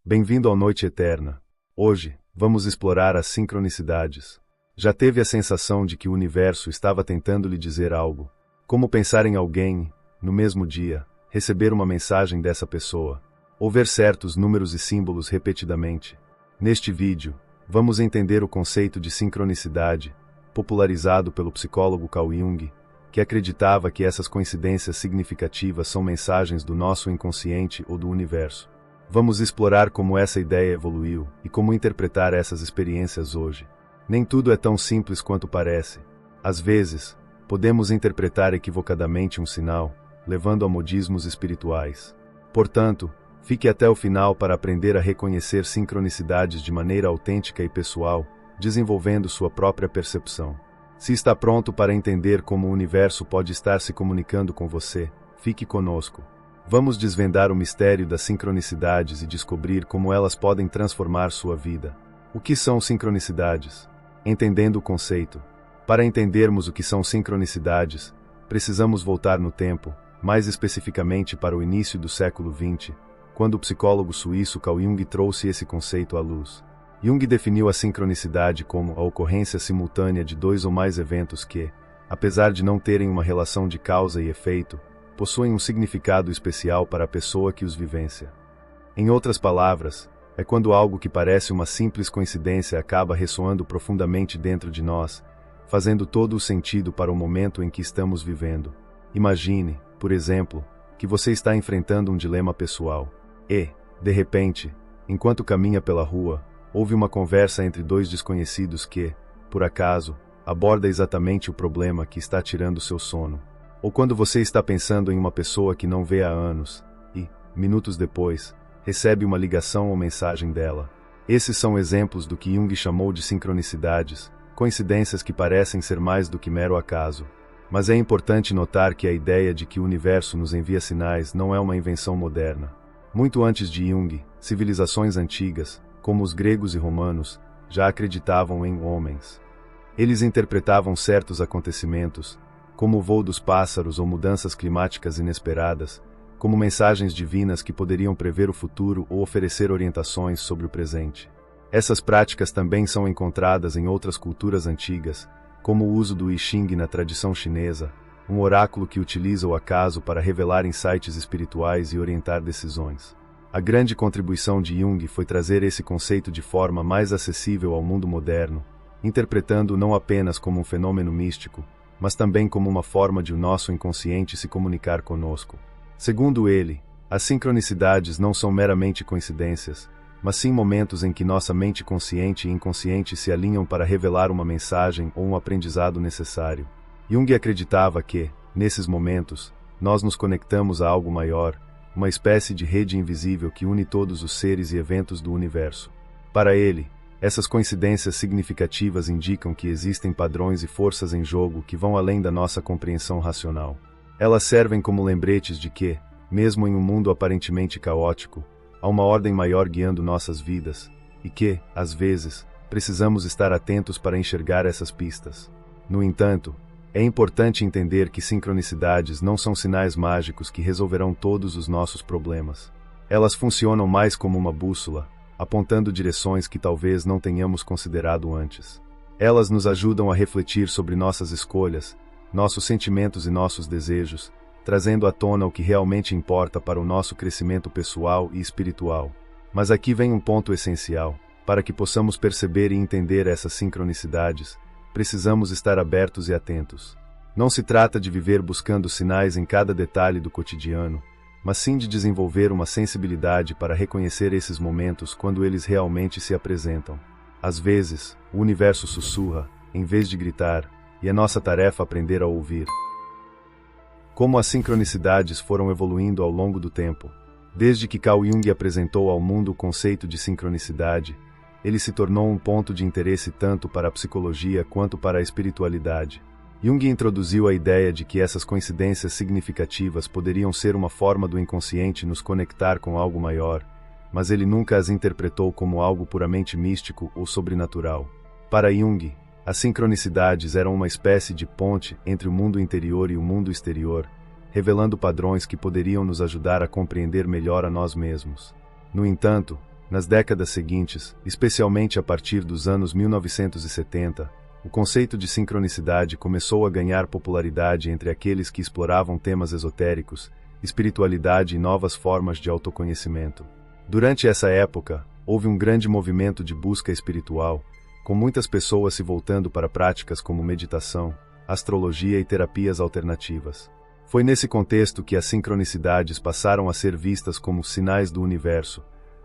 Bem-vindo ao Noite Eterna. Hoje, vamos explorar as sincronicidades. Já teve a sensação de que o universo estava tentando lhe dizer algo? Como pensar em alguém, no mesmo dia, receber uma mensagem dessa pessoa, ou ver certos números e símbolos repetidamente? Neste vídeo, vamos entender o conceito de sincronicidade, popularizado pelo psicólogo Carl Jung, que acreditava que essas coincidências significativas são mensagens do nosso inconsciente ou do universo. Vamos explorar como essa ideia evoluiu e como interpretar essas experiências hoje. Nem tudo é tão simples quanto parece. Às vezes, podemos interpretar equivocadamente um sinal, levando a modismos espirituais. Portanto, fique até o final para aprender a reconhecer sincronicidades de maneira autêntica e pessoal, desenvolvendo sua própria percepção. Se está pronto para entender como o universo pode estar se comunicando com você, fique conosco. Vamos desvendar o mistério das sincronicidades e descobrir como elas podem transformar sua vida. O que são sincronicidades? Entendendo o conceito. Para entendermos o que são sincronicidades, precisamos voltar no tempo, mais especificamente para o início do século XX, quando o psicólogo suíço Carl Jung trouxe esse conceito à luz. Jung definiu a sincronicidade como a ocorrência simultânea de dois ou mais eventos que, apesar de não terem uma relação de causa e efeito, possuem um significado especial para a pessoa que os vivencia. Em outras palavras, é quando algo que parece uma simples coincidência acaba ressoando profundamente dentro de nós, fazendo todo o sentido para o momento em que estamos vivendo. Imagine, por exemplo, que você está enfrentando um dilema pessoal e, de repente, enquanto caminha pela rua, houve uma conversa entre dois desconhecidos que, por acaso, aborda exatamente o problema que está tirando seu sono. Ou quando você está pensando em uma pessoa que não vê há anos e, minutos depois, recebe uma ligação ou mensagem dela. Esses são exemplos do que Jung chamou de sincronicidades, coincidências que parecem ser mais do que mero acaso. Mas é importante notar que a ideia de que o universo nos envia sinais não é uma invenção moderna. Muito antes de Jung, civilizações antigas, como os gregos e romanos, já acreditavam em homens. Eles interpretavam certos acontecimentos, como o voo dos pássaros ou mudanças climáticas inesperadas, como mensagens divinas que poderiam prever o futuro ou oferecer orientações sobre o presente. Essas práticas também são encontradas em outras culturas antigas, como o uso do I Ching na tradição chinesa, um oráculo que utiliza o acaso para revelar insights espirituais e orientar decisões. A grande contribuição de Jung foi trazer esse conceito de forma mais acessível ao mundo moderno, interpretando-o não apenas como um fenômeno místico, mas também como uma forma de o nosso inconsciente se comunicar conosco. Segundo ele, as sincronicidades não são meramente coincidências, mas sim momentos em que nossa mente consciente e inconsciente se alinham para revelar uma mensagem ou um aprendizado necessário. Jung acreditava que, nesses momentos, nós nos conectamos a algo maior, uma espécie de rede invisível que une todos os seres e eventos do universo. Para ele, essas coincidências significativas indicam que existem padrões e forças em jogo que vão além da nossa compreensão racional. Elas servem como lembretes de que, mesmo em um mundo aparentemente caótico, há uma ordem maior guiando nossas vidas, e que, às vezes, precisamos estar atentos para enxergar essas pistas. No entanto, é importante entender que sincronicidades não são sinais mágicos que resolverão todos os nossos problemas. Elas funcionam mais como uma bússola, apontando direções que talvez não tenhamos considerado antes. Elas nos ajudam a refletir sobre nossas escolhas, nossos sentimentos e nossos desejos, trazendo à tona o que realmente importa para o nosso crescimento pessoal e espiritual. Mas aqui vem um ponto essencial. Para que possamos perceber e entender essas sincronicidades, precisamos estar abertos e atentos. Não se trata de viver buscando sinais em cada detalhe do cotidiano, mas sim de desenvolver uma sensibilidade para reconhecer esses momentos quando eles realmente se apresentam. Às vezes, o universo sussurra, em vez de gritar, e é nossa tarefa aprender a ouvir. Como as sincronicidades foram evoluindo ao longo do tempo. Desde que Carl Jung apresentou ao mundo o conceito de sincronicidade, ele se tornou um ponto de interesse tanto para a psicologia quanto para a espiritualidade. Jung introduziu a ideia de que essas coincidências significativas poderiam ser uma forma do inconsciente nos conectar com algo maior, mas ele nunca as interpretou como algo puramente místico ou sobrenatural. Para Jung, as sincronicidades eram uma espécie de ponte entre o mundo interior e o mundo exterior, revelando padrões que poderiam nos ajudar a compreender melhor a nós mesmos. No entanto, Nas décadas seguintes, especialmente a partir dos anos 1970, o conceito de sincronicidade começou a ganhar popularidade entre aqueles que exploravam temas esotéricos, espiritualidade e novas formas de autoconhecimento. Durante essa época, houve um grande movimento de busca espiritual, com muitas pessoas se voltando para práticas como meditação, astrologia e terapias alternativas. Foi nesse contexto que as sincronicidades passaram a ser vistas como sinais do universo,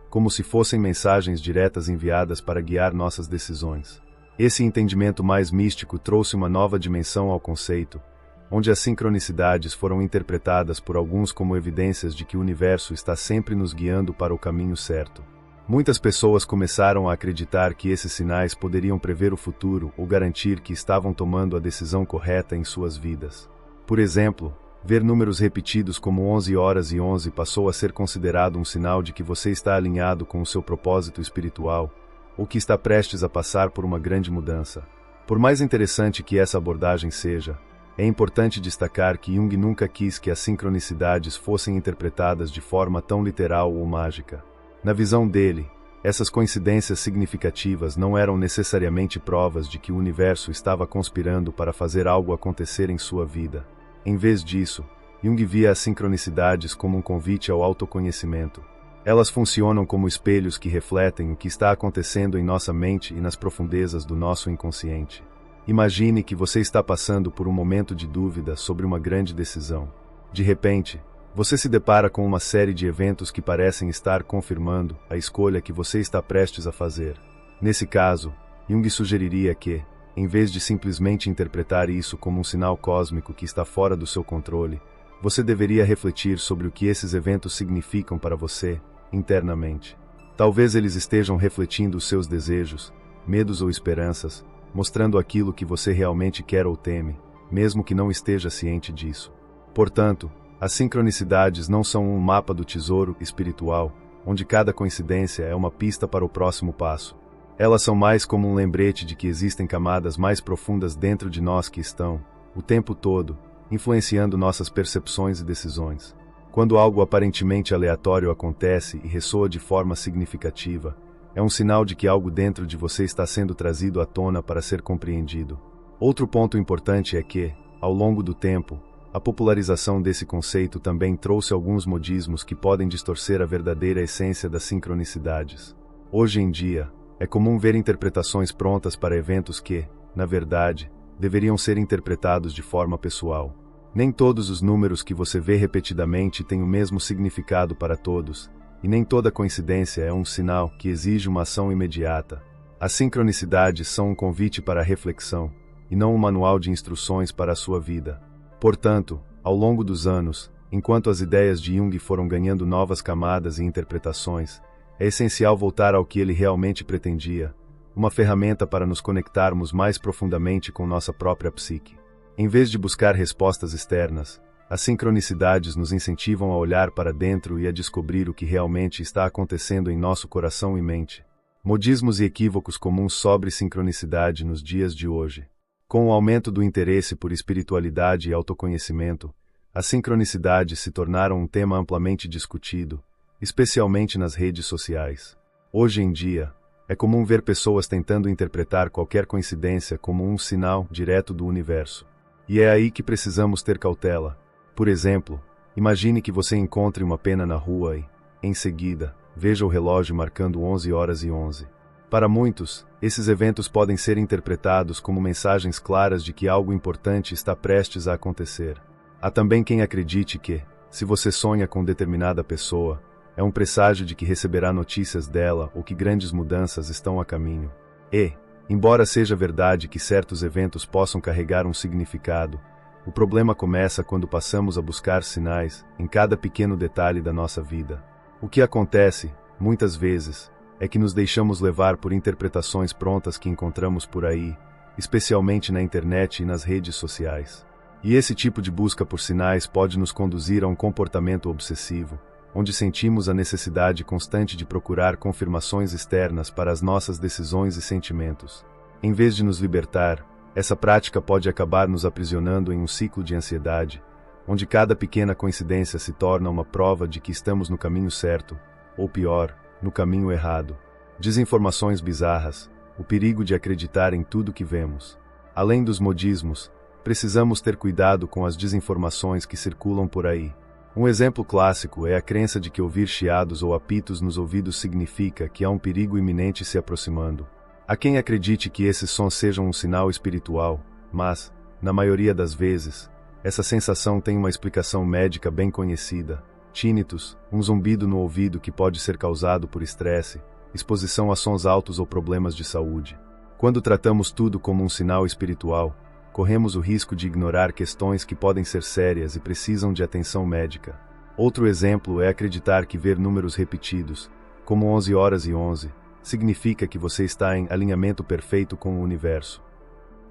como se fossem mensagens diretas enviadas para guiar nossas decisões. Esse entendimento mais místico trouxe uma nova dimensão ao conceito, onde as sincronicidades foram interpretadas por alguns como evidências de que o universo está sempre nos guiando para o caminho certo. Muitas pessoas começaram a acreditar que esses sinais poderiam prever o futuro ou garantir que estavam tomando a decisão correta em suas vidas. Por exemplo, ver números repetidos como 11 horas e 11 passou a ser considerado um sinal de que você está alinhado com o seu propósito espiritual, ou que está prestes a passar por uma grande mudança. Por mais interessante que essa abordagem seja, é importante destacar que Jung nunca quis que as sincronicidades fossem interpretadas de forma tão literal ou mágica. Na visão dele, essas coincidências significativas não eram necessariamente provas de que o universo estava conspirando para fazer algo acontecer em sua vida. Em vez disso, Jung via as sincronicidades como um convite ao autoconhecimento. Elas funcionam como espelhos que refletem o que está acontecendo em nossa mente e nas profundezas do nosso inconsciente. Imagine que você está passando por um momento de dúvida sobre uma grande decisão. De repente, você se depara com uma série de eventos que parecem estar confirmando a escolha que você está prestes a fazer. Nesse caso, Jung sugeriria que, em vez de simplesmente interpretar isso como um sinal cósmico que está fora do seu controle, você deveria refletir sobre o que esses eventos significam para você, internamente. Talvez eles estejam refletindo os seus desejos, medos ou esperanças, mostrando aquilo que você realmente quer ou teme, mesmo que não esteja ciente disso. Portanto, as sincronicidades não são um mapa do tesouro espiritual, onde cada coincidência é uma pista para o próximo passo. Elas são mais como um lembrete de que existem camadas mais profundas dentro de nós que estão, o tempo todo, influenciando nossas percepções e decisões. Quando algo aparentemente aleatório acontece e ressoa de forma significativa, é um sinal de que algo dentro de você está sendo trazido à tona para ser compreendido. Outro ponto importante é que, ao longo do tempo, a popularização desse conceito também trouxe alguns modismos que podem distorcer a verdadeira essência das sincronicidades. Hoje em dia, é comum ver interpretações prontas para eventos que, na verdade, deveriam ser interpretados de forma pessoal. Nem todos os números que você vê repetidamente têm o mesmo significado para todos, e nem toda coincidência é um sinal que exige uma ação imediata. As sincronicidades são um convite para a reflexão, e não um manual de instruções para a sua vida. Portanto, ao longo dos anos, enquanto as ideias de Jung foram ganhando novas camadas e interpretações, é essencial voltar ao que ele realmente pretendia, uma ferramenta para nos conectarmos mais profundamente com nossa própria psique. Em vez de buscar respostas externas, as sincronicidades nos incentivam a olhar para dentro e a descobrir o que realmente está acontecendo em nosso coração e mente. Modismos e equívocos comuns sobre sincronicidade nos dias de hoje. Com o aumento do interesse por espiritualidade e autoconhecimento, as sincronicidades se tornaram um tema amplamente discutido, especialmente nas redes sociais. Hoje em dia, é comum ver pessoas tentando interpretar qualquer coincidência como um sinal direto do universo. E é aí que precisamos ter cautela. Por exemplo, imagine que você encontre uma pena na rua e, em seguida, veja o relógio marcando 11 horas e 11. Para muitos, esses eventos podem ser interpretados como mensagens claras de que algo importante está prestes a acontecer. Há também quem acredite que, se você sonha com determinada pessoa, é um presságio de que receberá notícias dela ou que grandes mudanças estão a caminho. E, embora seja verdade que certos eventos possam carregar um significado, o problema começa quando passamos a buscar sinais em cada pequeno detalhe da nossa vida. O que acontece, muitas vezes, é que nos deixamos levar por interpretações prontas que encontramos por aí, especialmente na internet e nas redes sociais. E esse tipo de busca por sinais pode nos conduzir a um comportamento obsessivo, onde sentimos a necessidade constante de procurar confirmações externas para as nossas decisões e sentimentos. Em vez de nos libertar, essa prática pode acabar nos aprisionando em um ciclo de ansiedade, onde cada pequena coincidência se torna uma prova de que estamos no caminho certo, ou pior, no caminho errado. Desinformações bizarras, o perigo de acreditar em tudo que vemos. Além dos modismos, precisamos ter cuidado com as desinformações que circulam por aí. Um exemplo clássico é a crença de que ouvir chiados ou apitos nos ouvidos significa que há um perigo iminente se aproximando. Há quem acredite que esses sons sejam um sinal espiritual, mas, na maioria das vezes, essa sensação tem uma explicação médica bem conhecida. Tinnitus, um zumbido no ouvido que pode ser causado por estresse, exposição a sons altos ou problemas de saúde. Quando tratamos tudo como um sinal espiritual, corremos o risco de ignorar questões que podem ser sérias e precisam de atenção médica. Outro exemplo é acreditar que ver números repetidos, como 11 horas e 11, significa que você está em alinhamento perfeito com o universo.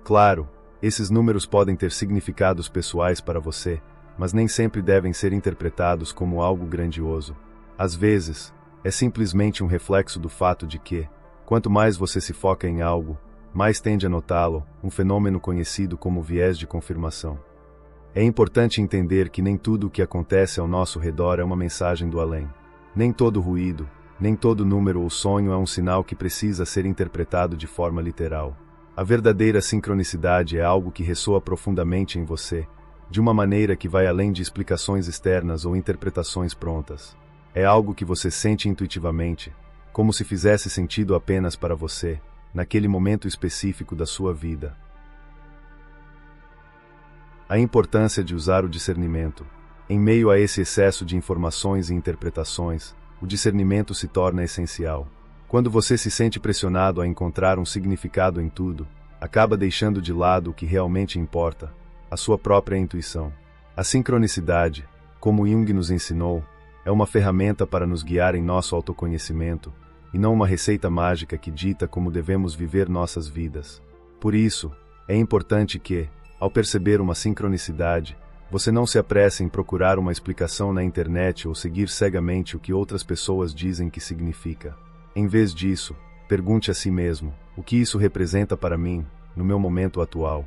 Claro, esses números podem ter significados pessoais para você, mas nem sempre devem ser interpretados como algo grandioso. Às vezes, é simplesmente um reflexo do fato de que, quanto mais você se foca em algo, mais tende a notá-lo, um fenômeno conhecido como viés de confirmação. É importante entender que nem tudo o que acontece ao nosso redor é uma mensagem do além. Nem todo ruído, nem todo número ou sonho é um sinal que precisa ser interpretado de forma literal. A verdadeira sincronicidade é algo que ressoa profundamente em você, de uma maneira que vai além de explicações externas ou interpretações prontas. É algo que você sente intuitivamente, como se fizesse sentido apenas para você, naquele momento específico da sua vida. A importância de usar o discernimento. Em meio a esse excesso de informações e interpretações, o discernimento se torna essencial. Quando você se sente pressionado a encontrar um significado em tudo, acaba deixando de lado o que realmente importa, a sua própria intuição. A sincronicidade, como Jung nos ensinou, é uma ferramenta para nos guiar em nosso autoconhecimento, e não uma receita mágica que dita como devemos viver nossas vidas. Por isso, é importante que, ao perceber uma sincronicidade, você não se apresse em procurar uma explicação na internet ou seguir cegamente o que outras pessoas dizem que significa. Em vez disso, pergunte a si mesmo, o que isso representa para mim, no meu momento atual?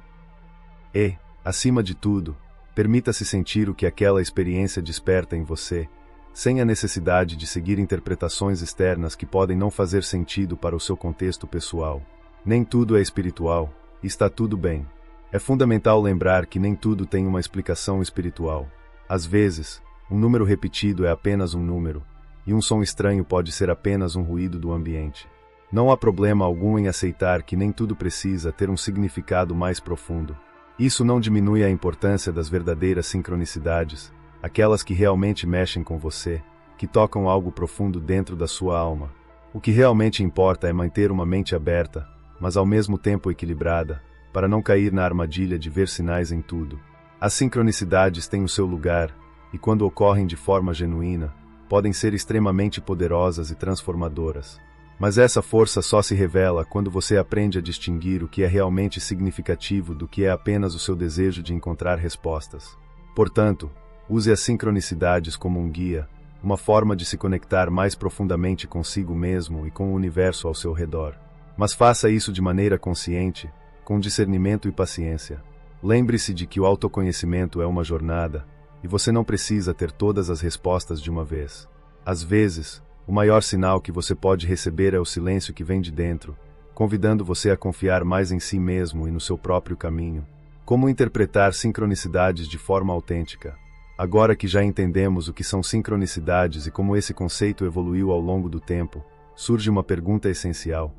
E, acima de tudo, permita-se sentir o que aquela experiência desperta em você, sem a necessidade de seguir interpretações externas que podem não fazer sentido para o seu contexto pessoal. Nem tudo é espiritual, e está tudo bem. É fundamental lembrar que nem tudo tem uma explicação espiritual. Às vezes, um número repetido é apenas um número, e um som estranho pode ser apenas um ruído do ambiente. Não há problema algum em aceitar que nem tudo precisa ter um significado mais profundo. Isso não diminui a importância das verdadeiras sincronicidades, aquelas que realmente mexem com você, que tocam algo profundo dentro da sua alma. O que realmente importa é manter uma mente aberta, mas ao mesmo tempo equilibrada, para não cair na armadilha de ver sinais em tudo. As sincronicidades têm o seu lugar, e quando ocorrem de forma genuína, podem ser extremamente poderosas e transformadoras. Mas essa força só se revela quando você aprende a distinguir o que é realmente significativo do que é apenas o seu desejo de encontrar respostas. Portanto, use as sincronicidades como um guia, uma forma de se conectar mais profundamente consigo mesmo e com o universo ao seu redor. Mas faça isso de maneira consciente, com discernimento e paciência. Lembre-se de que o autoconhecimento é uma jornada, e você não precisa ter todas as respostas de uma vez. Às vezes, o maior sinal que você pode receber é o silêncio que vem de dentro, convidando você a confiar mais em si mesmo e no seu próprio caminho. Como interpretar sincronicidades de forma autêntica? Agora que já entendemos o que são sincronicidades e como esse conceito evoluiu ao longo do tempo, surge uma pergunta essencial: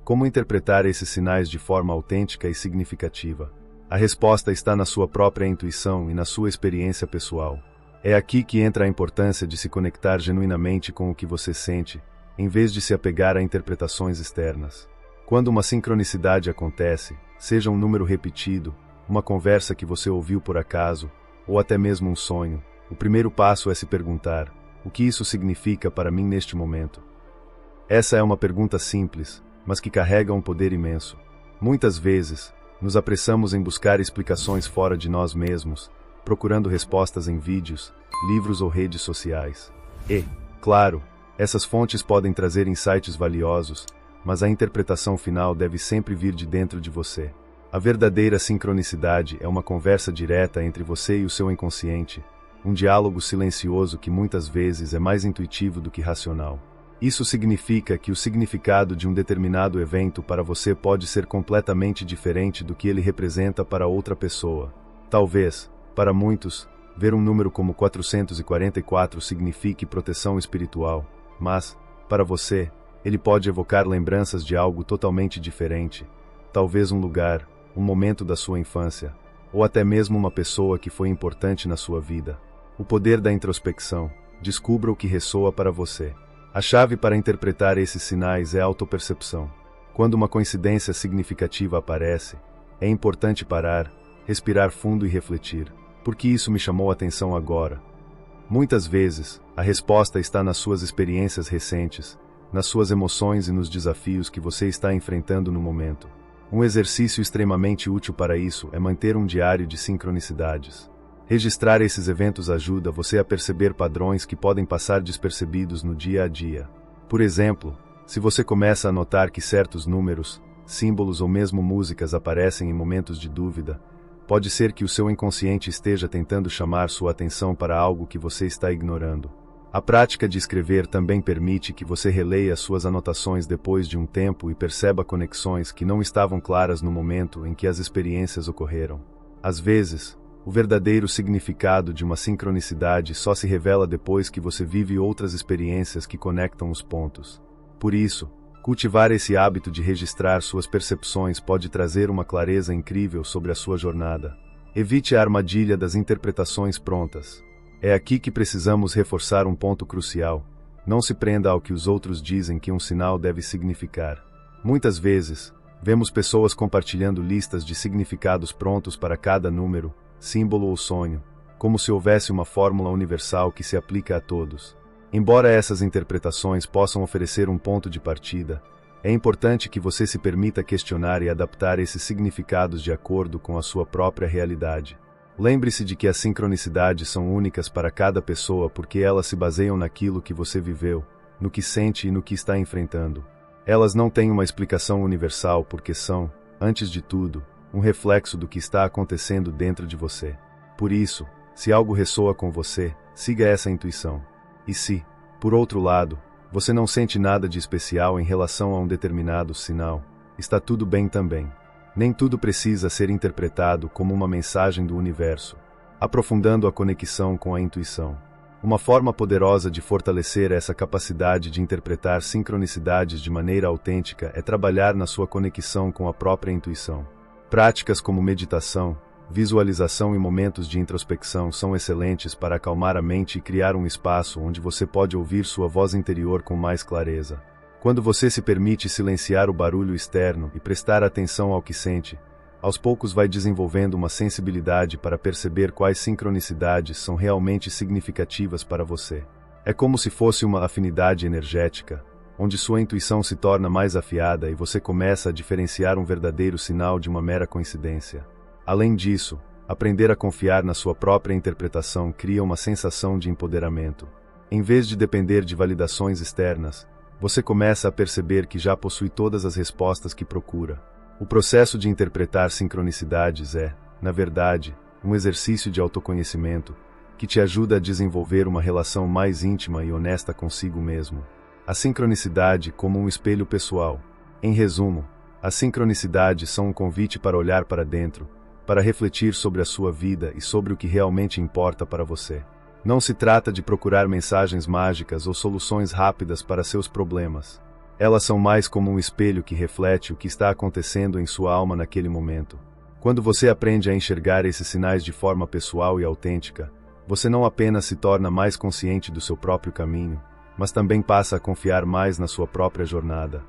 como interpretar esses sinais de forma autêntica e significativa? A resposta está na sua própria intuição e na sua experiência pessoal. É aqui que entra a importância de se conectar genuinamente com o que você sente, em vez de se apegar a interpretações externas. Quando uma sincronicidade acontece, seja um número repetido, uma conversa que você ouviu por acaso, ou até mesmo um sonho, o primeiro passo é se perguntar: o que isso significa para mim neste momento? Essa é uma pergunta simples, mas que carrega um poder imenso. Muitas vezes, nos apressamos em buscar explicações fora de nós mesmos, procurando respostas em vídeos, livros ou redes sociais. E, claro, essas fontes podem trazer insights valiosos, mas a interpretação final deve sempre vir de dentro de você. A verdadeira sincronicidade é uma conversa direta entre você e o seu inconsciente, um diálogo silencioso que muitas vezes é mais intuitivo do que racional. Isso significa que o significado de um determinado evento para você pode ser completamente diferente do que ele representa para outra pessoa. Talvez, para muitos, ver um número como 444 signifique proteção espiritual, mas, para você, ele pode evocar lembranças de algo totalmente diferente, talvez um lugar, um momento da sua infância, ou até mesmo uma pessoa que foi importante na sua vida. O poder da introspecção. Descubra o que ressoa para você. A chave para interpretar esses sinais é a autopercepção. Quando uma coincidência significativa aparece, é importante parar, respirar fundo e refletir. Por que isso me chamou a atenção agora? Muitas vezes, a resposta está nas suas experiências recentes, nas suas emoções e nos desafios que você está enfrentando no momento. Um exercício extremamente útil para isso é manter um diário de sincronicidades. Registrar esses eventos ajuda você a perceber padrões que podem passar despercebidos no dia a dia. Por exemplo, se você começa a notar que certos números, símbolos ou mesmo músicas aparecem em momentos de dúvida, pode ser que o seu inconsciente esteja tentando chamar sua atenção para algo que você está ignorando. A prática de escrever também permite que você releia suas anotações depois de um tempo e perceba conexões que não estavam claras no momento em que as experiências ocorreram. Às vezes, o verdadeiro significado de uma sincronicidade só se revela depois que você vive outras experiências que conectam os pontos. Por isso, cultivar esse hábito de registrar suas percepções pode trazer uma clareza incrível sobre a sua jornada. Evite a armadilha das interpretações prontas. É aqui que precisamos reforçar um ponto crucial. Não se prenda ao que os outros dizem que um sinal deve significar. Muitas vezes, vemos pessoas compartilhando listas de significados prontos para cada número, símbolo ou sonho, como se houvesse uma fórmula universal que se aplica a todos. Embora essas interpretações possam oferecer um ponto de partida, é importante que você se permita questionar e adaptar esses significados de acordo com a sua própria realidade. Lembre-se de que as sincronicidades são únicas para cada pessoa porque elas se baseiam naquilo que você viveu, no que sente e no que está enfrentando. Elas não têm uma explicação universal porque são, antes de tudo, um reflexo do que está acontecendo dentro de você. Por isso, se algo ressoa com você, siga essa intuição. E se, por outro lado, você não sente nada de especial em relação a um determinado sinal, está tudo bem também. Nem tudo precisa ser interpretado como uma mensagem do universo, aprofundando a conexão com a intuição. Uma forma poderosa de fortalecer essa capacidade de interpretar sincronicidades de maneira autêntica é trabalhar na sua conexão com a própria intuição. Práticas como meditação, visualização e momentos de introspecção são excelentes para acalmar a mente e criar um espaço onde você pode ouvir sua voz interior com mais clareza. Quando você se permite silenciar o barulho externo e prestar atenção ao que sente, aos poucos vai desenvolvendo uma sensibilidade para perceber quais sincronicidades são realmente significativas para você. É como se fosse uma afinidade energética, onde sua intuição se torna mais afiada e você começa a diferenciar um verdadeiro sinal de uma mera coincidência. Além disso, aprender a confiar na sua própria interpretação cria uma sensação de empoderamento. Em vez de depender de validações externas, você começa a perceber que já possui todas as respostas que procura. O processo de interpretar sincronicidades é, na verdade, um exercício de autoconhecimento que te ajuda a desenvolver uma relação mais íntima e honesta consigo mesmo. A sincronicidade como um espelho pessoal. Em resumo, as sincronicidades são um convite para olhar para dentro, para refletir sobre a sua vida e sobre o que realmente importa para você. Não se trata de procurar mensagens mágicas ou soluções rápidas para seus problemas. Elas são mais como um espelho que reflete o que está acontecendo em sua alma naquele momento. Quando você aprende a enxergar esses sinais de forma pessoal e autêntica, você não apenas se torna mais consciente do seu próprio caminho, mas também passa a confiar mais na sua própria jornada.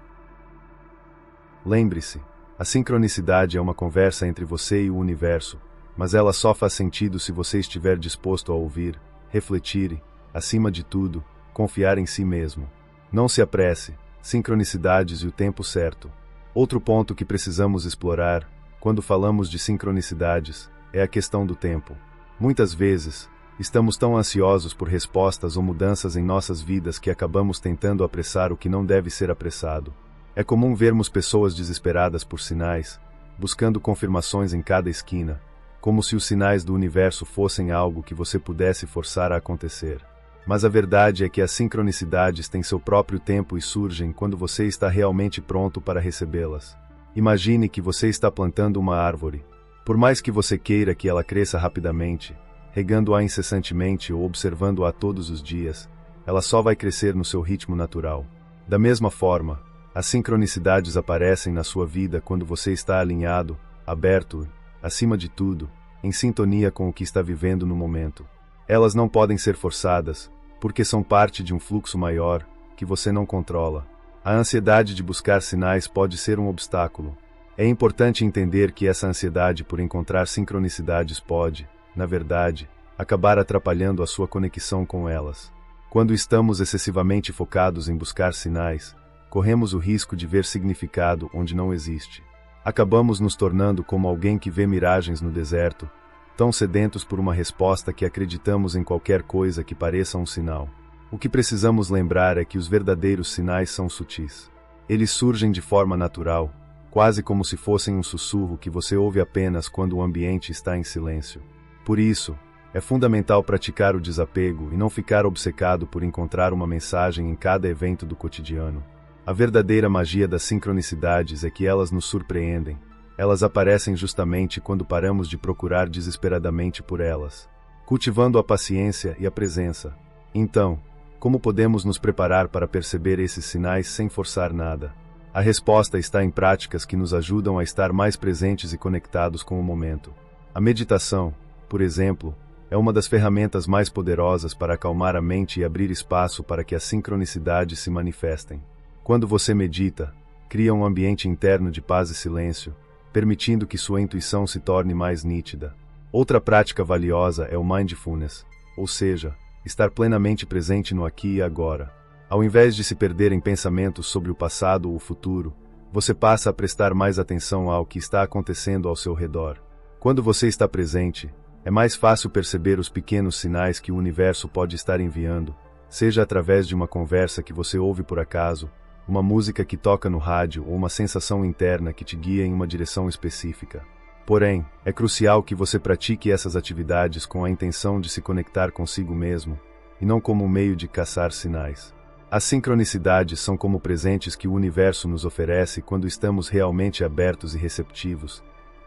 Lembre-se, a sincronicidade é uma conversa entre você e o universo, mas ela só faz sentido se você estiver disposto a ouvir, refletir e, acima de tudo, confiar em si mesmo. Não se apresse, sincronicidades e o tempo certo. Outro ponto que precisamos explorar, quando falamos de sincronicidades, é a questão do tempo. Muitas vezes, estamos tão ansiosos por respostas ou mudanças em nossas vidas que acabamos tentando apressar o que não deve ser apressado. É comum vermos pessoas desesperadas por sinais, buscando confirmações em cada esquina, como se os sinais do universo fossem algo que você pudesse forçar a acontecer. Mas a verdade é que as sincronicidades têm seu próprio tempo e surgem quando você está realmente pronto para recebê-las. Imagine que você está plantando uma árvore. Por mais que você queira que ela cresça rapidamente, regando-a incessantemente ou observando-a todos os dias, ela só vai crescer no seu ritmo natural. Da mesma forma, as sincronicidades aparecem na sua vida quando você está alinhado, aberto, acima de tudo, em sintonia com o que está vivendo no momento. Elas não podem ser forçadas, porque são parte de um fluxo maior, que você não controla. A ansiedade de buscar sinais pode ser um obstáculo. É importante entender que essa ansiedade por encontrar sincronicidades pode, na verdade, acabar atrapalhando a sua conexão com elas. Quando estamos excessivamente focados em buscar sinais, corremos o risco de ver significado onde não existe. Acabamos nos tornando como alguém que vê miragens no deserto, tão sedentos por uma resposta que acreditamos em qualquer coisa que pareça um sinal. O que precisamos lembrar é que os verdadeiros sinais são sutis. Eles surgem de forma natural, quase como se fossem um sussurro que você ouve apenas quando o ambiente está em silêncio. Por isso, é fundamental praticar o desapego e não ficar obcecado por encontrar uma mensagem em cada evento do cotidiano. A verdadeira magia das sincronicidades é que elas nos surpreendem. Elas aparecem justamente quando paramos de procurar desesperadamente por elas, cultivando a paciência e a presença. Então, como podemos nos preparar para perceber esses sinais sem forçar nada? A resposta está em práticas que nos ajudam a estar mais presentes e conectados com o momento. A meditação, por exemplo, é uma das ferramentas mais poderosas para acalmar a mente e abrir espaço para que as sincronicidades se manifestem. Quando você medita, cria um ambiente interno de paz e silêncio, permitindo que sua intuição se torne mais nítida. Outra prática valiosa é o mindfulness, ou seja, estar plenamente presente no aqui e agora. Ao invés de se perder em pensamentos sobre o passado ou o futuro, você passa a prestar mais atenção ao que está acontecendo ao seu redor. Quando você está presente, é mais fácil perceber os pequenos sinais que o universo pode estar enviando, seja através de uma conversa que você ouve por acaso, uma música que toca no rádio ou uma sensação interna que te guia em uma direção específica. Porém, é crucial que você pratique essas atividades com a intenção de se conectar consigo mesmo, e não como um meio de caçar sinais. As sincronicidades são como presentes que o universo nos oferece quando estamos realmente abertos e receptivos,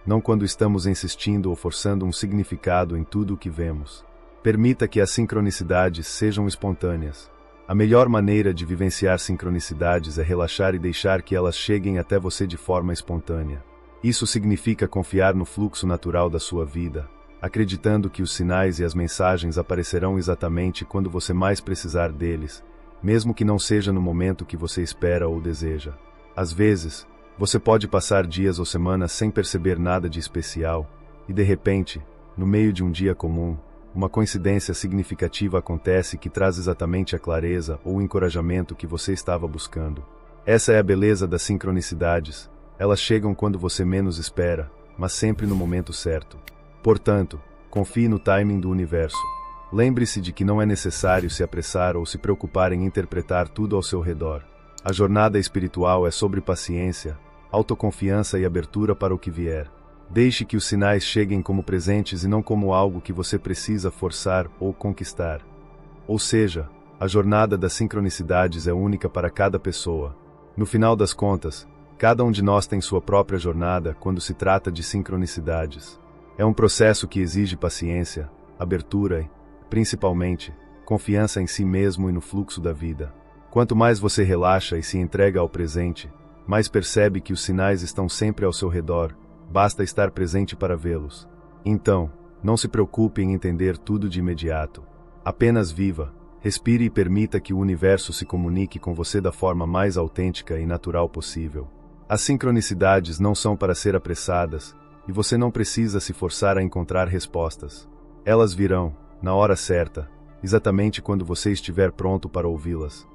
não quando estamos insistindo ou forçando um significado em tudo o que vemos. Permita que as sincronicidades sejam espontâneas. A melhor maneira de vivenciar sincronicidades é relaxar e deixar que elas cheguem até você de forma espontânea. Isso significa confiar no fluxo natural da sua vida, acreditando que os sinais e as mensagens aparecerão exatamente quando você mais precisar deles, mesmo que não seja no momento que você espera ou deseja. Às vezes, você pode passar dias ou semanas sem perceber nada de especial, e de repente, no meio de um dia comum, uma coincidência significativa acontece que traz exatamente a clareza ou o encorajamento que você estava buscando. Essa é a beleza das sincronicidades. Elas chegam quando você menos espera, mas sempre no momento certo. Portanto, confie no timing do universo. Lembre-se de que não é necessário se apressar ou se preocupar em interpretar tudo ao seu redor. A jornada espiritual é sobre paciência, autoconfiança e abertura para o que vier. Deixe que os sinais cheguem como presentes e não como algo que você precisa forçar ou conquistar. Ou seja, a jornada das sincronicidades é única para cada pessoa. No final das contas, cada um de nós tem sua própria jornada quando se trata de sincronicidades. É um processo que exige paciência, abertura e, principalmente, confiança em si mesmo e no fluxo da vida. Quanto mais você relaxa e se entrega ao presente, mais percebe que os sinais estão sempre ao seu redor. Basta estar presente para vê-los. Então, não se preocupe em entender tudo de imediato. Apenas viva, respire e permita que o universo se comunique com você da forma mais autêntica e natural possível. As sincronicidades não são para ser apressadas, e você não precisa se forçar a encontrar respostas. Elas virão, na hora certa, exatamente quando você estiver pronto para ouvi-las.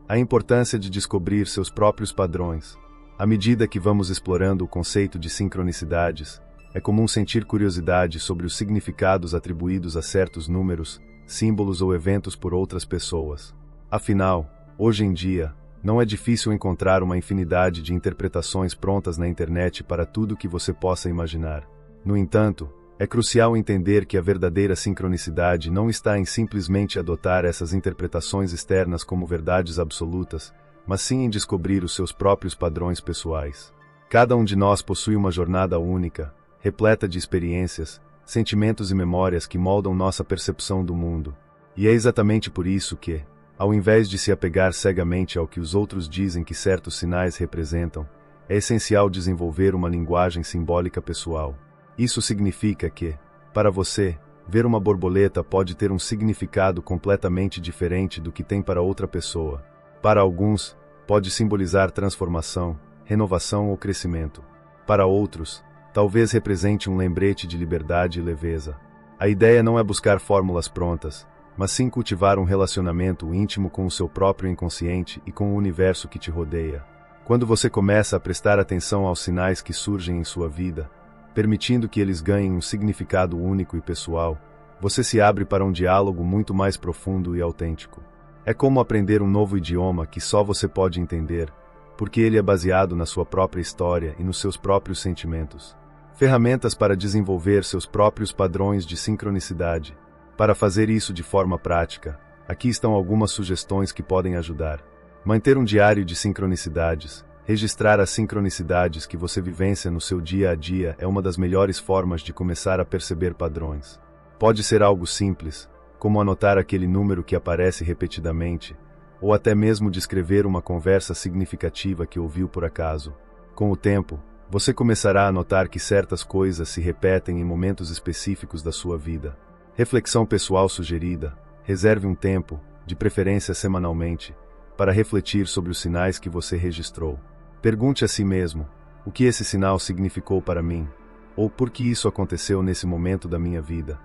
A importância de descobrir seus próprios padrões. À medida que vamos explorando o conceito de sincronicidades, é comum sentir curiosidade sobre os significados atribuídos a certos números, símbolos ou eventos por outras pessoas. Afinal, hoje em dia, não é difícil encontrar uma infinidade de interpretações prontas na internet para tudo que você possa imaginar. No entanto, É crucial entender que a verdadeira sincronicidade não está em simplesmente adotar essas interpretações externas como verdades absolutas, mas sim em descobrir os seus próprios padrões pessoais. Cada um de nós possui uma jornada única, repleta de experiências, sentimentos e memórias que moldam nossa percepção do mundo. E é exatamente por isso que, ao invés de se apegar cegamente ao que os outros dizem que certos sinais representam, é essencial desenvolver uma linguagem simbólica pessoal. Isso significa que, para você, ver uma borboleta pode ter um significado completamente diferente do que tem para outra pessoa. Para alguns, pode simbolizar transformação, renovação ou crescimento. Para outros, talvez represente um lembrete de liberdade e leveza. A ideia não é buscar fórmulas prontas, mas sim cultivar um relacionamento íntimo com o seu próprio inconsciente e com o universo que te rodeia. Quando você começa a prestar atenção aos sinais que surgem em sua vida, permitindo que eles ganhem um significado único e pessoal, você se abre para um diálogo muito mais profundo e autêntico. É como aprender um novo idioma que só você pode entender, porque ele é baseado na sua própria história e nos seus próprios sentimentos. Ferramentas para desenvolver seus próprios padrões de sincronicidade. Para fazer isso de forma prática, aqui estão algumas sugestões que podem ajudar. Manter um diário de sincronicidades. Registrar as sincronicidades que você vivencia no seu dia a dia é uma das melhores formas de começar a perceber padrões. Pode ser algo simples, como anotar aquele número que aparece repetidamente, ou até mesmo descrever uma conversa significativa que ouviu por acaso. Com o tempo, você começará a notar que certas coisas se repetem em momentos específicos da sua vida. Reflexão pessoal sugerida: reserve um tempo, de preferência semanalmente, para refletir sobre os sinais que você registrou. Pergunte a si mesmo: o que esse sinal significou para mim? Ou por que isso aconteceu nesse momento da minha vida?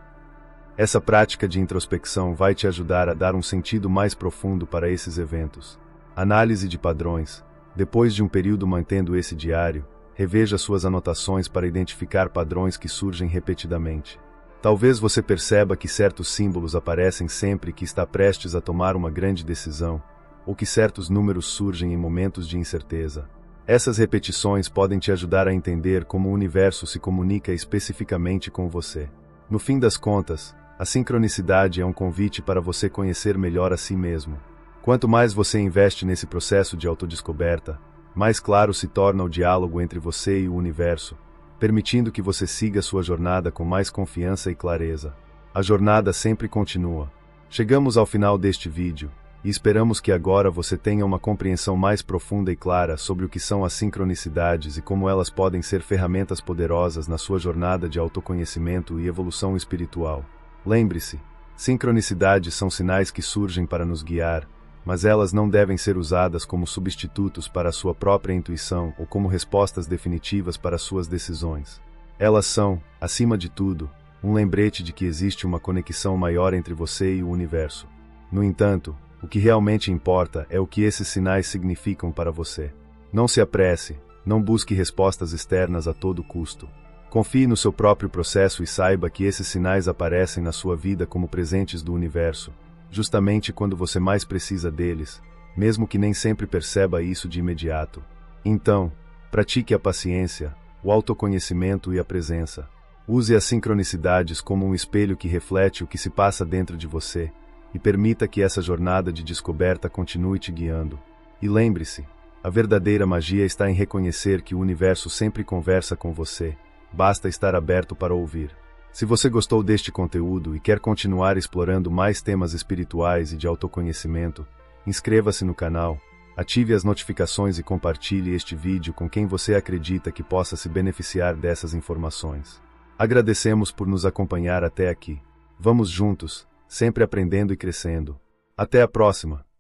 Essa prática de introspecção vai te ajudar a dar um sentido mais profundo para esses eventos. Análise de padrões. Depois de um período mantendo esse diário, reveja suas anotações para identificar padrões que surgem repetidamente. Talvez você perceba que certos símbolos aparecem sempre que está prestes a tomar uma grande decisão, ou que certos números surgem em momentos de incerteza. Essas repetições podem te ajudar a entender como o universo se comunica especificamente com você. No fim das contas, a sincronicidade é um convite para você conhecer melhor a si mesmo. Quanto mais você investe nesse processo de autodescoberta, mais claro se torna o diálogo entre você e o universo, permitindo que você siga sua jornada com mais confiança e clareza. A jornada sempre continua. Chegamos ao final deste vídeo, e esperamos que agora você tenha uma compreensão mais profunda e clara sobre o que são as sincronicidades e como elas podem ser ferramentas poderosas na sua jornada de autoconhecimento e evolução espiritual. Lembre-se, sincronicidades são sinais que surgem para nos guiar, mas elas não devem ser usadas como substitutos para a sua própria intuição ou como respostas definitivas para suas decisões. Elas são, acima de tudo, um lembrete de que existe uma conexão maior entre você e o universo. No entanto, o que realmente importa é o que esses sinais significam para você. Não se apresse, não busque respostas externas a todo custo. Confie no seu próprio processo e saiba que esses sinais aparecem na sua vida como presentes do universo, justamente quando você mais precisa deles, mesmo que nem sempre perceba isso de imediato. Então, pratique a paciência, o autoconhecimento e a presença. Use as sincronicidades como um espelho que reflete o que se passa dentro de você, e permita que essa jornada de descoberta continue te guiando. E lembre-se, a verdadeira magia está em reconhecer que o universo sempre conversa com você, basta estar aberto para ouvir. Se você gostou deste conteúdo e quer continuar explorando mais temas espirituais e de autoconhecimento, inscreva-se no canal, ative as notificações e compartilhe este vídeo com quem você acredita que possa se beneficiar dessas informações. Agradecemos por nos acompanhar até aqui. Vamos juntos, sempre aprendendo e crescendo. Até a próxima!